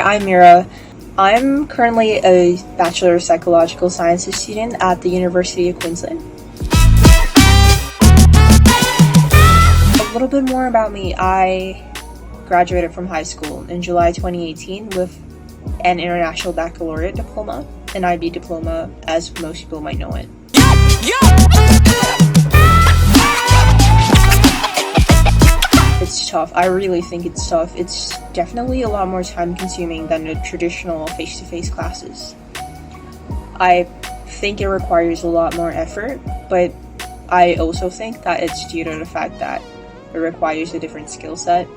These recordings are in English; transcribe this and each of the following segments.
I'm Mira. I'm currently a Bachelor of Psychological Sciences student at the University of Queensland. A little bit more about me. I graduated from high school in July 2018 with an International Baccalaureate diploma, an IB diploma, as most people might know it. It's tough. I really think it's tough. It's definitely a lot more time consuming than the traditional face-to-face classes. I think it requires a lot more effort, but I also think that it's due to the fact that it requires a different skill set.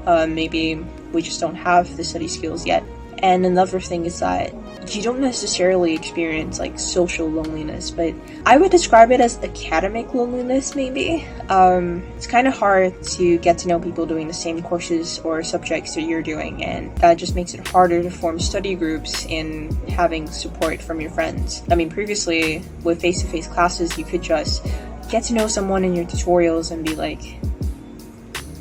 Maybe we just don't have the study skills yet. And another thing is that you don't necessarily experience like social loneliness, but I would describe it as academic loneliness maybe. It's kind of hard to get to know people doing the same courses or subjects that you're doing, and that just makes it harder to form study groups and having support from your friends. I mean, previously with face-to-face classes, you could just get to know someone in your tutorials and be like,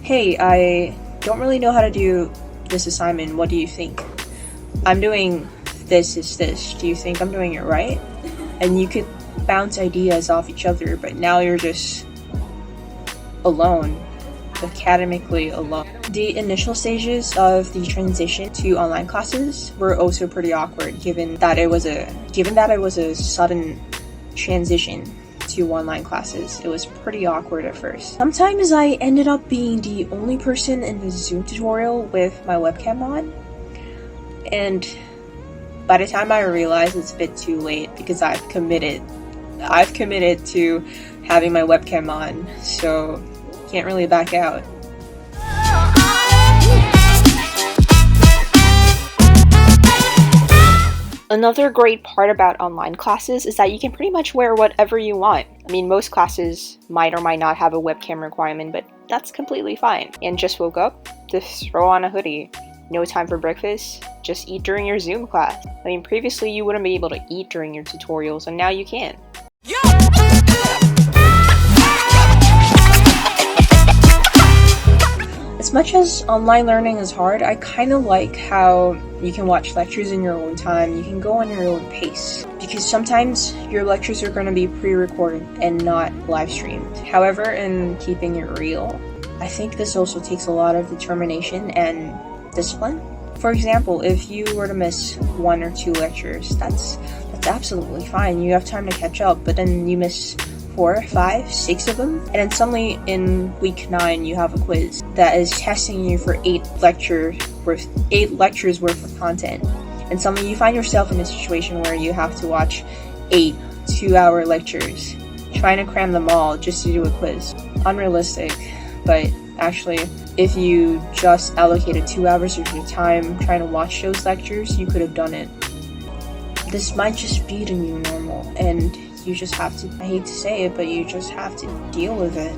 hey, I don't really know how to do this assignment, what do you think? I'm doing this is this. Do you think I'm doing it right? And you could bounce ideas off each other, but now you're just alone, academically alone. The initial stages of the transition to online classes were also pretty awkward, given that it was a sudden transition to online classes. It was pretty awkward at first. Sometimes I ended up being the only person in the Zoom tutorial with my webcam on, and by the time I realize, it's a bit too late because I've committed to having my webcam on, so can't really back out. Another great part about online classes is that you can pretty much wear whatever you want. I mean, most classes might or might not have a webcam requirement, but that's completely fine. And just woke up, just throw on a hoodie. No time for breakfast, just eat during your Zoom class. I mean, previously you wouldn't be able to eat during your tutorials, and now you can. As much as online learning is hard, I kind of like how you can watch lectures in your own time, you can go on your own pace. Because sometimes your lectures are going to be pre-recorded and not live streamed. However, in keeping it real, I think this also takes a lot of determination and discipline. For example, if you were to miss 1 or 2 lectures, that's absolutely fine. You have time to catch up, but then you miss 4, 5, 6 of them, and then suddenly in week 9 you have a quiz that is testing you for 8 lectures worth of content, and suddenly you find yourself in a situation where you have to watch 8 2-hour lectures, trying to cram them all just to do a quiz. Unrealistic, but actually, if you just allocated 2 hours of your time trying to watch those lectures, you could have done it. This might just be the new normal, and you just have to, I hate to say it, but you just have to deal with it.